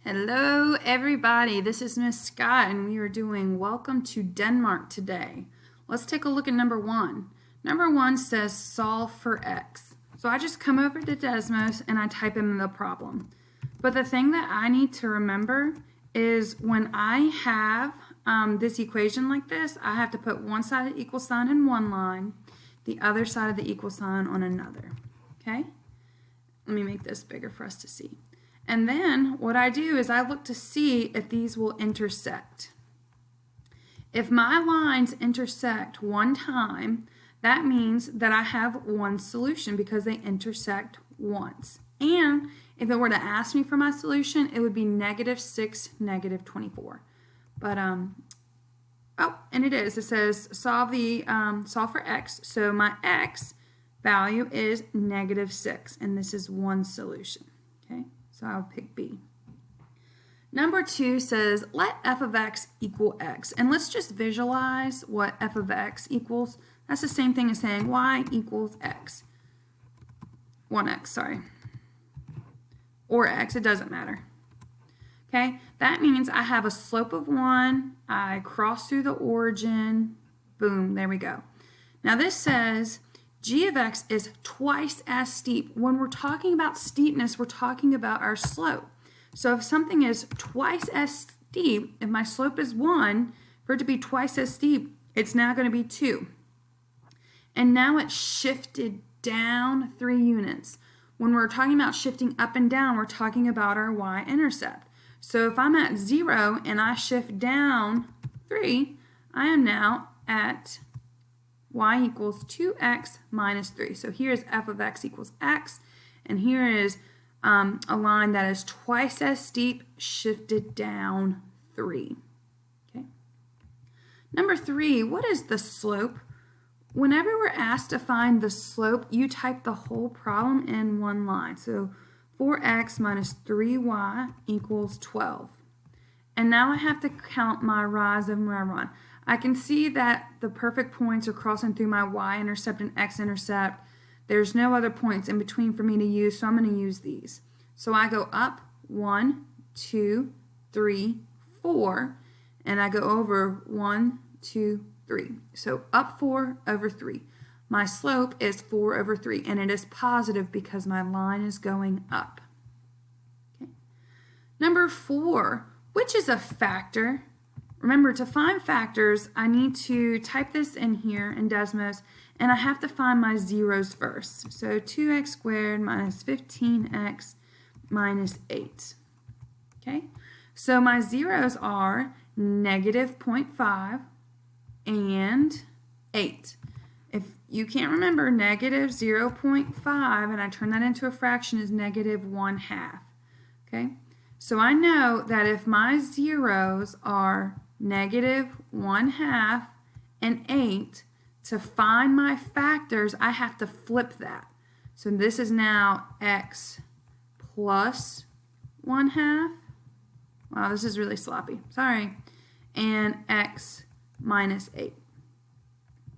Hello everybody, this is Miss Scott and we are doing Welcome to Denmark today. Let's take a look at number one. Number one says solve for x. So I just come over to Desmos and I type in the problem. But the thing that I need to remember is when I have this equation like this, I have to put one side of the equal sign in one line, the other side of the equal sign on another. Okay? Let me make this bigger for us to see. And then what I do is I look to see if these will intersect. If my lines intersect one time, that means that I have one solution because they intersect once. And if it were to ask me for my solution, it would be -6, -24. But, oh, and it is. It says solve for x. So my x value is -6, and this is one solution. Okay? So I'll pick B. Number two says, let f of x equal x. And let's just visualize what f of x equals. That's the same thing as saying y equals x. 1x, sorry. Or x, it doesn't matter. Okay, that means I have a slope of 1. I cross through the origin. Boom, there we go. Now this says g of x is twice as steep. When we're talking about steepness, we're talking about our slope. So if something is twice as steep, if my slope is 1, for it to be twice as steep, it's now going to be 2. And now it's shifted down 3 units. When we're talking about shifting up and down, we're talking about our y-intercept. So if I'm at 0 and I shift down 3, I am now at y equals 2x minus 3. So here's f of x equals x, and here is a line that is twice as steep, shifted down 3. Okay. Number 3, what is the slope? Whenever we're asked to find the slope, you type the whole problem in one line. So 4x minus 3y equals 12. And now I have to count my rise and my run. I can see that the perfect points are crossing through my y-intercept and x-intercept. There's no other points in between for me to use, so I'm going to use these. So I go up 1, 2, 3, 4, and I go over 1, 2, 3. So up 4 over 3. My slope is 4 over 3, and it is positive because my line is going up. Okay. Number 4, which is a factor? Remember, to find factors, I need to type this in here in Desmos, and I have to find my zeros first. So 2x squared minus 15x minus 8. Okay? So my zeros are -0.5 and 8. If you can't remember, -0.5, and I turn that into a fraction, is -1/2. Okay? So I know that if my zeros are -1/2 and 8, to find my factors, I have to flip that. So this is now x plus 1/2. Wow, this is really sloppy. Sorry. And x minus 8.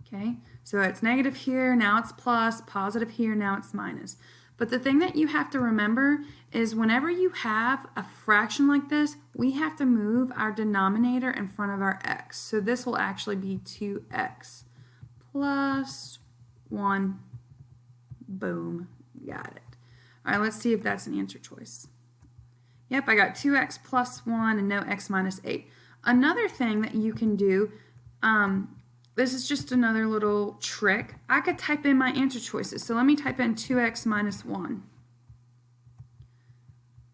Okay, so it's negative here, now it's plus, positive here, now it's minus. But the thing that you have to remember is whenever you have a fraction like this, we have to move our denominator in front of our x. So this will actually be 2x plus 1. Boom, got it. All right, let's see if that's an answer choice. Yep, I got 2x plus 1 and no x minus 8. Another thing that you can do, this is just another little trick. I could type in my answer choices. So let me type in 2x minus 1.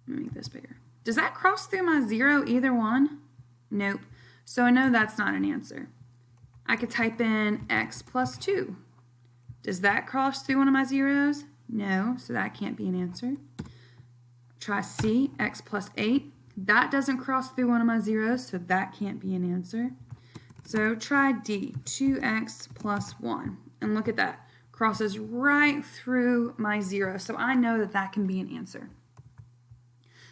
Let me make this bigger. Does that cross through my 0, either one? Nope. So I know that's not an answer. I could type in x plus 2. Does that cross through one of my zeros? No, so that can't be an answer. Try C, x plus 8. That doesn't cross through one of my zeros, so that can't be an answer. So try D, 2x plus 1. And look at that. Crosses right through my 0. So I know that that can be an answer.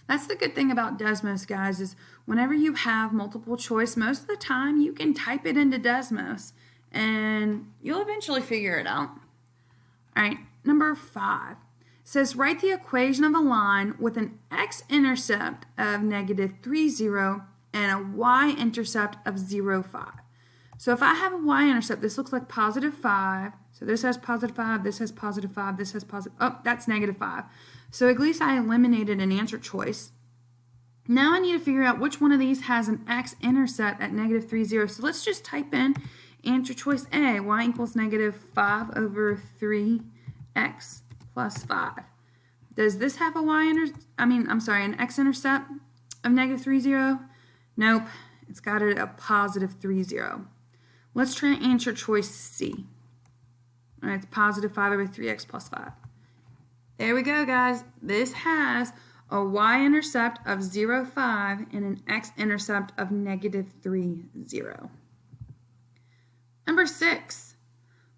That's the good thing about Desmos, guys, is whenever you have multiple choice, most of the time you can type it into Desmos and you'll eventually figure it out. All right, number 5. says write the equation of a line with an x-intercept of -3, 0 and a y-intercept of 0, 5. So if I have a y-intercept, this looks like +5. So this has +5, this has +5, this has positive, oh, that's -5. So at least I eliminated an answer choice. Now I need to figure out which one of these has an x-intercept at -3, 0. So let's just type in answer choice A, y equals -5 over 3x plus 5. Does this have a an x-intercept of -3, 0? Nope, it's got a +3, 0. Let's try answer choice C. All right, it's +5 over 3x plus 5. There we go, guys. This has a y-intercept of 0, 5 and an x-intercept of -3, 0. Number 6.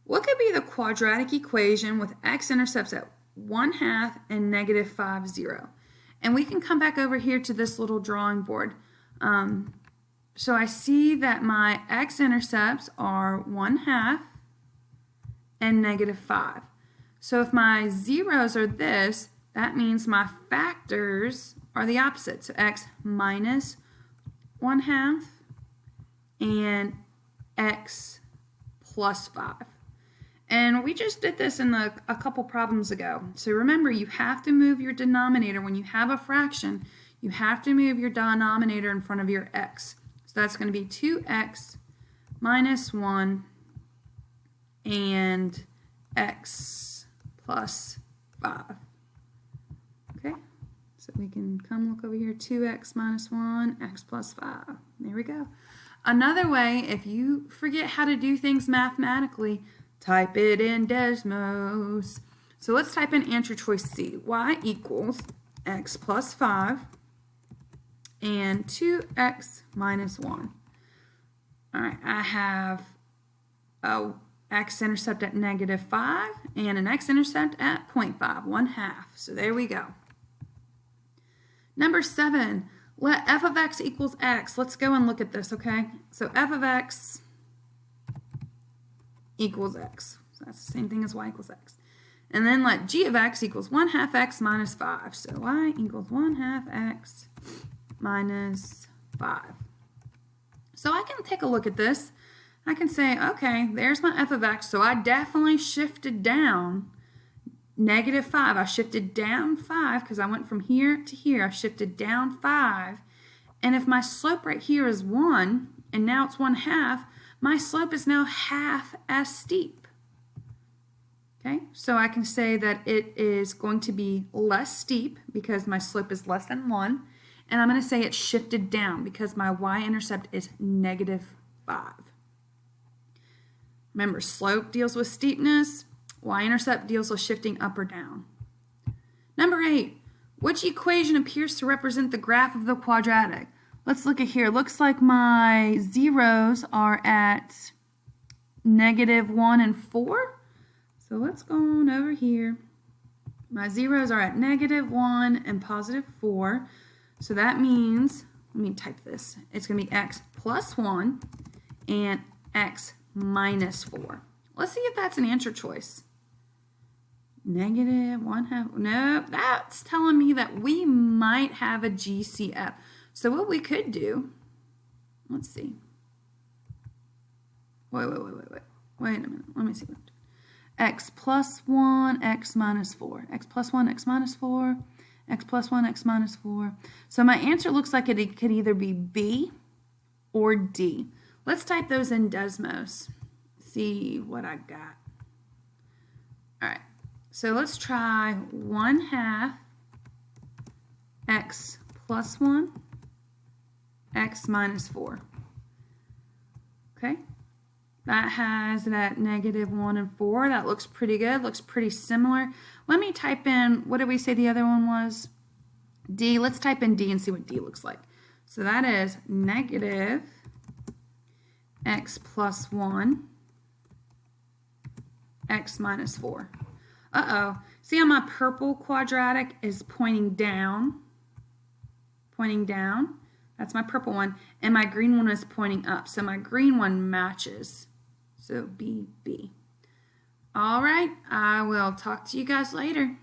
What could be the quadratic equation with x-intercepts at 1/2 and -5, 0? And we can come back over here to this little drawing board. So I see that my x-intercepts are 1/2 and -5. So if my zeros are this, that means my factors are the opposite. So x minus 1/2 and x plus 5. And we just did this in a couple problems ago. So remember, you have to move your denominator. When you have a fraction, you have to move your denominator in front of your x. So that's going to be 2x minus 1 and x plus 5. Okay, so we can come look over here, 2x minus 1, x plus 5. There we go. Another way, if you forget how to do things mathematically, type it in Desmos. So let's type in answer choice C. Y equals x plus 5 and 2x minus 1. All right, I have a x-intercept at -5 and an x-intercept at 0.5, 1/2. So there we go. Number 7, let f of x equals x. Let's go and look at this, okay? So f of x equals x. So that's the same thing as y equals x. And then let g of x equals 1/2 x minus 5. So y equals 1/2 x minus 5. So I can take a look at this. I can say, okay, there's my f of x. So I definitely shifted down -5. I shifted down 5 because I went from here to here. I shifted down 5. And if my slope right here is 1, and now it's 1/2, my slope is now half as steep. Okay, so I can say that it is going to be less steep because my slope is less than 1. And I'm going to say it's shifted down because my y-intercept is -5. Remember, slope deals with steepness. Y-intercept deals with shifting up or down. Number 8, which equation appears to represent the graph of the quadratic? Let's look at here. Looks like my zeros are at -1 and 4. So let's go on over here. My zeros are at -1 and +4. So that means, let me type this. It's going to be x plus 1 and x minus 4. Let's see if that's an answer choice. -1/2. No, that's telling me that we might have a GCF. So what we could do, let's see. Wait a minute. Let me see. X plus 1, x minus 4. X plus 1, x minus 4. X plus 1, x minus 4. So my answer looks like it could either be B or D. Let's type those in Desmos. See what I got. All right. So let's try 1/2 x plus 1, x minus 4. Okay. That has that -1 and 4. That looks pretty good. Looks pretty similar. Let me type in, what did we say the other one was? D. Let's type in D and see what D looks like. So that is -x plus 1, x minus 4. Uh-oh. See how my purple quadratic is pointing down? Pointing down. That's my purple one. And my green one is pointing up. So my green one matches. So B. All right. I will talk to you guys later.